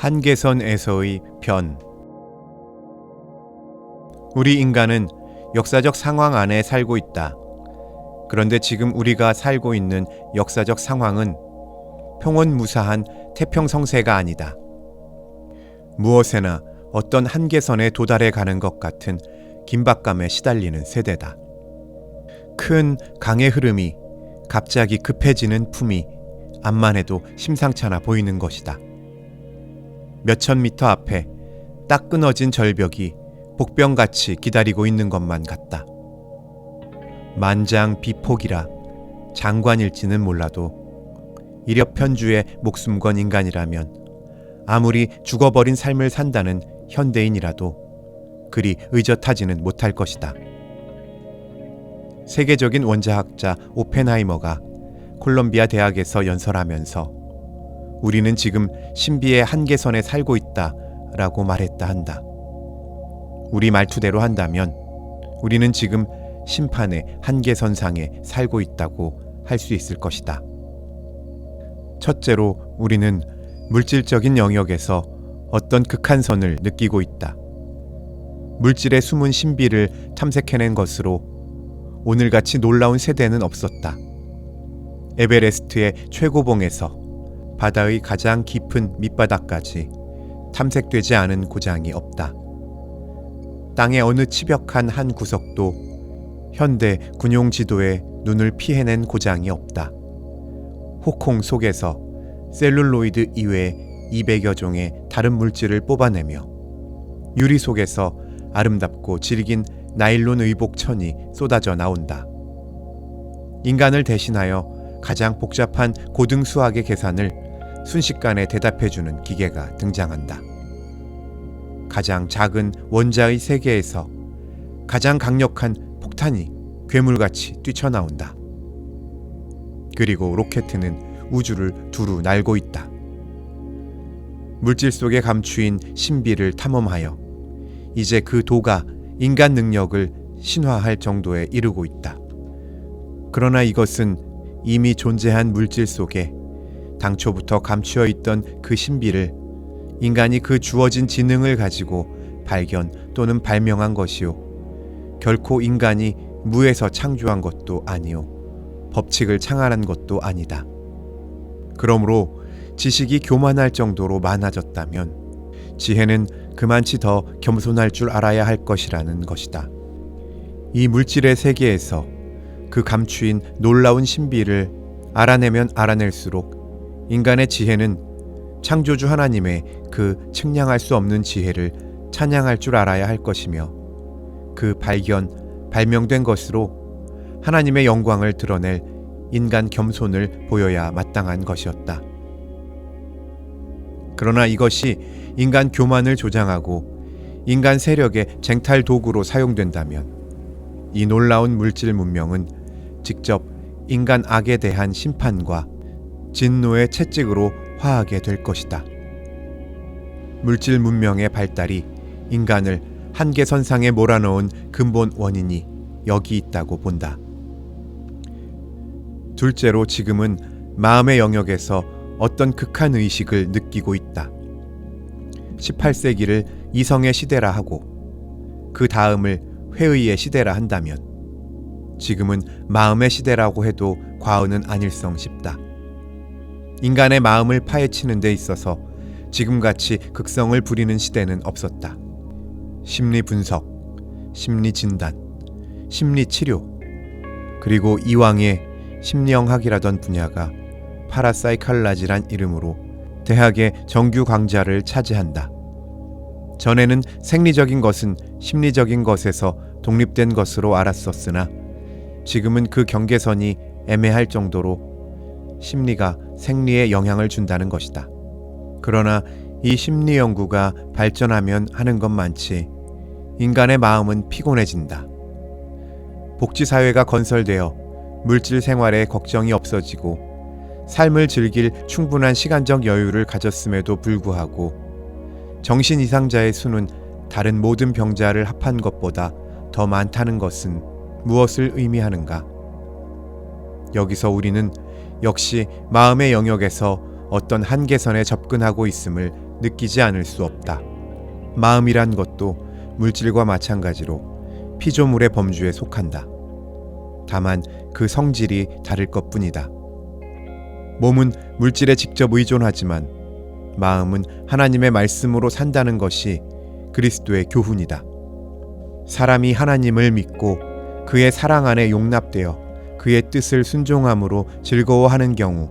한계선에서의 변. 우리 인간은 역사적 상황 안에 살고 있다. 그런데 지금 우리가 살고 있는 역사적 상황은 평온무사한 태평성세가 아니다. 무엇에나 어떤 한계선에 도달해 가는 것 같은 긴박감에 시달리는 세대다. 큰 강의 흐름이 갑자기 급해지는 품이 암만 해도 심상찮아 보이는 것이다. 몇천 미터 앞에 딱 끊어진 절벽이 복병같이 기다리고 있는 것만 같다. 만장비폭이라 장관일지는 몰라도 일협편주의 목숨 건 인간이라면 아무리 죽어버린 삶을 산다는 현대인이라도 그리 의젓하지는 못할 것이다. 세계적인 원자학자 오펜하이머가 콜롬비아 대학에서 연설하면서 우리는 지금 신비의 한계선에 살고 있다라고 말했다 한다. 우리 말투대로 한다면 우리는 지금 심판의 한계선상에 살고 있다고 할 수 있을 것이다. 첫째로 우리는 물질적인 영역에서 어떤 극한선을 느끼고 있다. 물질의 숨은 신비를 탐색해낸 것으로 오늘같이 놀라운 세대는 없었다. 에베레스트의 최고봉에서 바다의 가장 깊은 밑바닥까지 탐색되지 않은 고장이 없다. 땅의 어느 치벽한 한 구석도 현대 군용 지도에 눈을 피해낸 고장이 없다. 호콩 속에서 셀룰로이드 이외에 200여 종의 다른 물질을 뽑아내며 유리 속에서 아름답고 질긴 나일론 의복 천이 쏟아져 나온다. 인간을 대신하여 가장 복잡한 고등수학의 계산을 순식간에 대답해주는 기계가 등장한다. 가장 작은 원자의 세계에서 가장 강력한 폭탄이 괴물같이 뛰쳐나온다. 그리고 로켓은 우주를 두루 날고 있다. 물질 속에 감추인 신비를 탐험하여 이제 그 도가 인간 능력을 신화할 정도에 이르고 있다. 그러나 이것은 이미 존재한 물질 속에 당초부터 감추어 있던 그 신비를 인간이 그 주어진 지능을 가지고 발견 또는 발명한 것이요, 결코 인간이 무에서 창조한 것도 아니요, 법칙을 창안한 것도 아니다. 그러므로 지식이 교만할 정도로 많아졌다면 지혜는 그만치 더 겸손할 줄 알아야 할 것이라는 것이다. 이 물질의 세계에서 그 감추인 놀라운 신비를 알아내면 알아낼수록 인간의 지혜는 창조주 하나님의 그 측량할 수 없는 지혜를 찬양할 줄 알아야 할 것이며 그 발명된 것으로 하나님의 영광을 드러낼 인간 겸손을 보여야 마땅한 것이었다. 그러나 이것이 인간 교만을 조장하고 인간 세력의 쟁탈 도구로 사용된다면 이 놀라운 물질 문명은 직접 인간 악에 대한 심판과 진노의 채찍으로 화하게 될 것이다. 물질 문명의 발달이 인간을 한계선상에 몰아넣은 근본 원인이 여기 있다고 본다. 둘째로 지금은 마음의 영역에서 어떤 극한 의식을 느끼고 있다. 18세기를 이성의 시대라 하고 그 다음을 회의의 시대라 한다면 지금은 마음의 시대라고 해도 과언은 아닐성 싶다. 인간의 마음을 파헤치는 데 있어서 지금같이 극성을 부리는 시대는 없었다. 심리 분석, 심리 진단, 심리 치료, 그리고 이왕의 심리영학이라던 분야가 파라사이칼라지란 이름으로 대학의 정규 강좌를 차지한다. 전에는 생리적인 것은 심리적인 것에서 독립된 것으로 알았었으나 지금은 그 경계선이 애매할 정도로 심리가 생리에 영향을 준다는 것이다. 그러나 이 심리 연구가 발전하면 하는 것 많지 인간의 마음은 피곤해진다. 복지사회가 건설되어 물질 생활에 걱정이 없어지고 삶을 즐길 충분한 시간적 여유를 가졌음에도 불구하고 정신 이상자의 수는 다른 모든 병자를 합한 것보다 더 많다는 것은 무엇을 의미하는가? 여기서 우리는 역시 마음의 영역에서 어떤 한계선에 접근하고 있음을 느끼지 않을 수 없다. 마음이란 것도 물질과 마찬가지로 피조물의 범주에 속한다. 다만 그 성질이 다를 것뿐이다. 몸은 물질에 직접 의존하지만 마음은 하나님의 말씀으로 산다는 것이 그리스도의 교훈이다. 사람이 하나님을 믿고 그의 사랑 안에 용납되어 그의 뜻을 순종함으로 즐거워하는 경우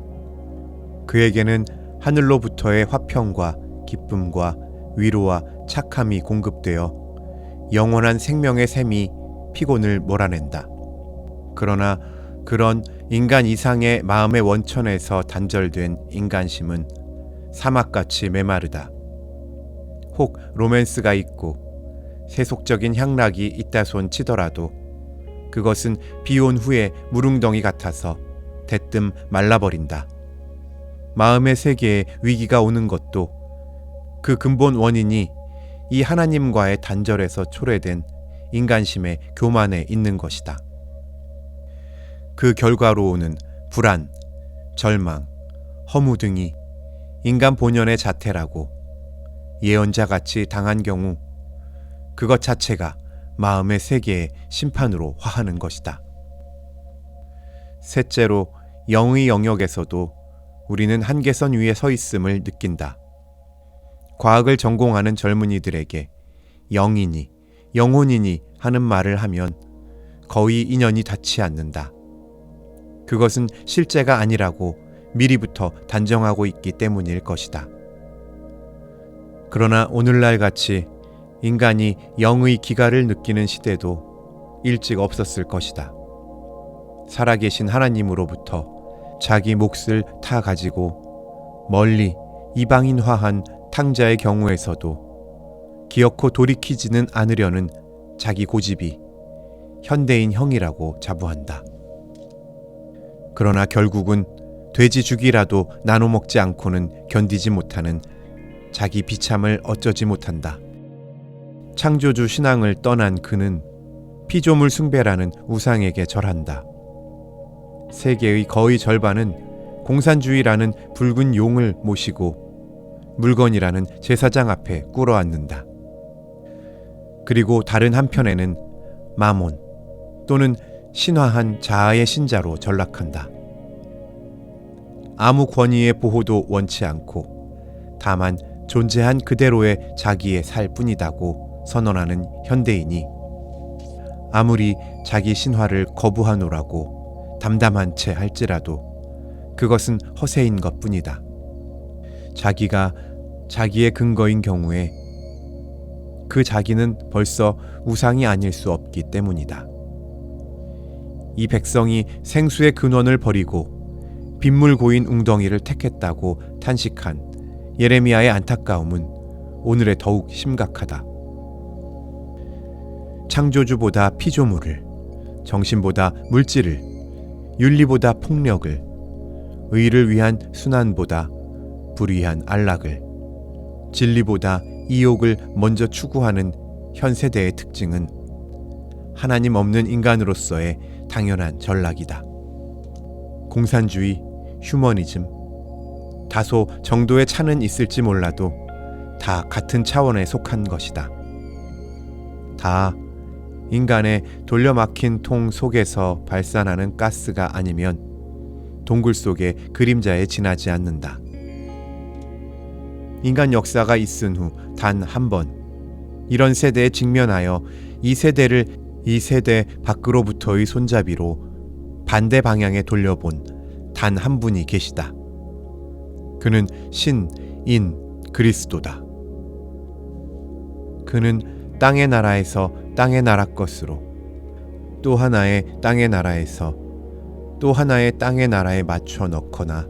그에게는 하늘로부터의 화평과 기쁨과 위로와 착함이 공급되어 영원한 생명의 샘이 피곤을 몰아낸다. 그러나 그런 인간 이상의 마음의 원천에서 단절된 인간심은 사막같이 메마르다. 혹 로맨스가 있고 세속적인 향락이 있다손 치더라도 그것은 비온 후에 무릉덩이 같아서 대뜸 말라버린다. 마음의 세계에 위기가 오는 것도 그 근본 원인이 이 하나님과의 단절에서 초래된 인간심의 교만에 있는 것이다. 그 결과로 오는 불안, 절망, 허무 등이 인간 본연의 자태라고 예언자같이 당한 경우 그것 자체가 마음의 세계의 심판으로 화하는 것이다. 셋째로 영의 영역에서도 우리는 한계선 위에 서 있음을 느낀다. 과학을 전공하는 젊은이들에게 영이니 영혼이니 하는 말을 하면 거의 인연이 닿지 않는다. 그것은 실제가 아니라고 미리부터 단정하고 있기 때문일 것이다. 그러나 오늘날 같이 인간이 영의 기가를 느끼는 시대도 일찍 없었을 것이다. 살아계신 하나님으로부터 자기 몫을 타 가지고 멀리 이방인화한 탕자의 경우에서도 기어코 돌이키지는 않으려는 자기 고집이 현대인 형이라고 자부한다. 그러나 결국은 돼지 죽이라도 나눠 먹지 않고는 견디지 못하는 자기 비참을 어쩌지 못한다. 창조주 신앙을 떠난 그는 피조물 숭배라는 우상에게 절한다. 세계의 거의 절반은 공산주의라는 붉은 용을 모시고 물건이라는 제사장 앞에 꿇어앉는다. 그리고 다른 한편에는 마몬 또는 신화한 자아의 신자로 전락한다. 아무 권위의 보호도 원치 않고 다만 존재한 그대로의 자기의 살 뿐이다고 선언하는 현대인이 아무리 자기 신화를 거부하노라고 담담한 채 할지라도 그것은 허세인 것뿐이다. 자기가 자기의 근거인 경우에 그 자기는 벌써 우상이 아닐 수 없기 때문이다. 이 백성이 생수의 근원을 버리고 빗물 고인 웅덩이를 택했다고 탄식한 예레미야의 안타까움은 오늘에 더욱 심각하다. 창조주보다 피조물을, 정신보다 물질을, 윤리보다 폭력을, 의를 위한 순환보다 불의한 안락을, 진리보다 이욕을 먼저 추구하는 현 세대의 특징은 하나님 없는 인간으로서의 당연한 전락이다. 공산주의, 휴머니즘, 다소 정도의 차는 있을지 몰라도 다 같은 차원에 속한 것이다. 다 인간의 돌려막힌 통 속에서 발산하는 가스가 아니면 동굴 속의 그림자에 지나지 않는다. 인간 역사가 있은 후 단 한 번 이런 세대에 직면하여 이 세대를 이 세대 밖으로부터의 손잡이로 반대 방향에 돌려본 단 한 분이 계시다. 그는 신인 그리스도다. 그는 땅의 나라에서 땅의 나라 것으로 또 하나의 땅의 나라에서 또 하나의 땅의 나라에 맞춰 넣거나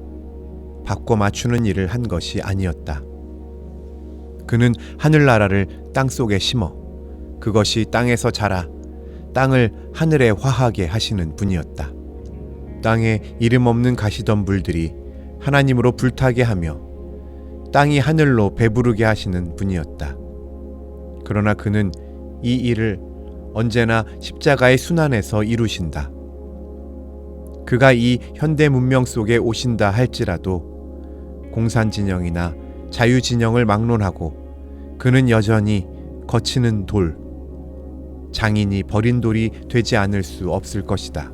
바꿔 맞추는 일을 한 것이 아니었다. 그는 하늘나라를 땅속에 심어 그것이 땅에서 자라 땅을 하늘에 화하게 하시는 분이었다. 땅에 이름 없는 가시덤불들이 하나님으로 불타게 하며 땅이 하늘로 배부르게 하시는 분이었다. 그러나 그는 이 일을 언제나 십자가의 순환에서 이루신다. 그가 이 현대 문명 속에 오신다 할지라도 공산진영이나 자유진영을 막론하고 그는 여전히 거치는 돌, 장인이 버린 돌이 되지 않을 수 없을 것이다.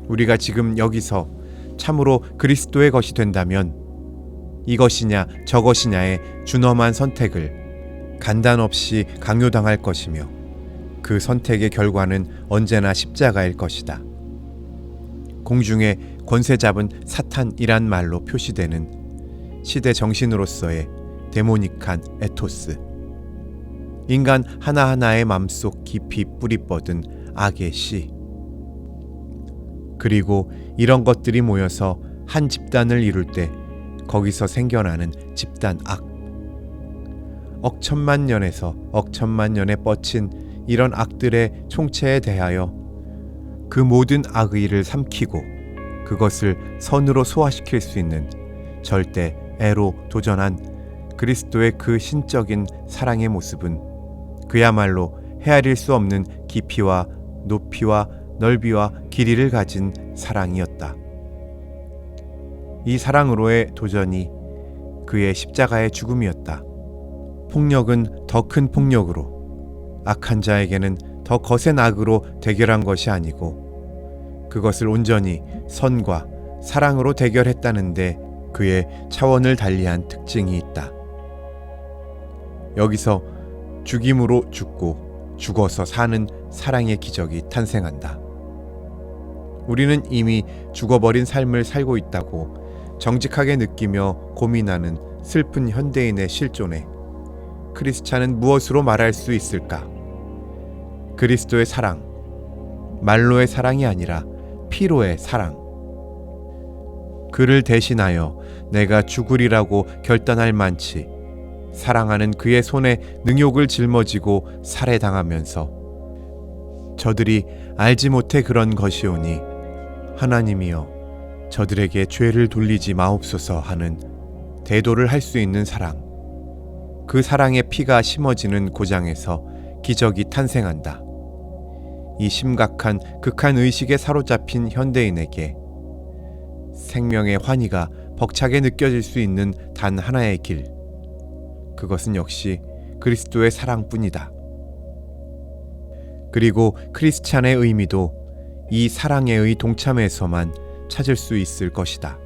우리가 지금 여기서 참으로 그리스도의 것이 된다면 이것이냐 저것이냐의 준엄한 선택을 간단 없이 강요당할 것이며 그 선택의 결과는 언제나 십자가일 것이다. 공중에 권세 잡은 사탄이란 말로 표시되는 시대 정신으로서의 데모닉한 에토스, 인간 하나하나의 맘속 깊이 뿌리 뻗은 악의 씨, 그리고 이런 것들이 모여서 한 집단을 이룰 때 거기서 생겨나는 집단 악, 억천만 년에서 억천만 년에 뻗친 이런 악들의 총체에 대하여 그 모든 악의를 삼키고 그것을 선으로 소화시킬 수 있는 절대 애로 도전한 그리스도의 그 신적인 사랑의 모습은 그야말로 헤아릴 수 없는 깊이와 높이와 넓이와 길이를 가진 사랑이었다. 이 사랑으로의 도전이 그의 십자가의 죽음이었다. 폭력은 더 큰 폭력으로, 악한 자에게는 더 거센 악으로 대결한 것이 아니고 그것을 온전히 선과 사랑으로 대결했다는데 그의 차원을 달리한 특징이 있다. 여기서 죽임으로 죽고 죽어서 사는 사랑의 기적이 탄생한다. 우리는 이미 죽어버린 삶을 살고 있다고 정직하게 느끼며 고민하는 슬픈 현대인의 실존에 크리스찬은 무엇으로 말할 수 있을까? 그리스도의 사랑, 말로의 사랑이 아니라 피로의 사랑. 그를 대신하여 내가 죽으리라고 결단할 만치 사랑하는 그의 손에 능욕을 짊어지고 살해당하면서 저들이 알지 못해 그런 것이오니 하나님이여 저들에게 죄를 돌리지 마옵소서 하는 대도를 할 수 있는 사랑. 그 사랑의 피가 심어지는 고장에서 기적이 탄생한다. 이 심각한 극한 의식에 사로잡힌 현대인에게 생명의 환희가 벅차게 느껴질 수 있는 단 하나의 길, 그것은 역시 그리스도의 사랑뿐이다. 그리고 크리스찬의 의미도 이 사랑의 동참에서만 찾을 수 있을 것이다.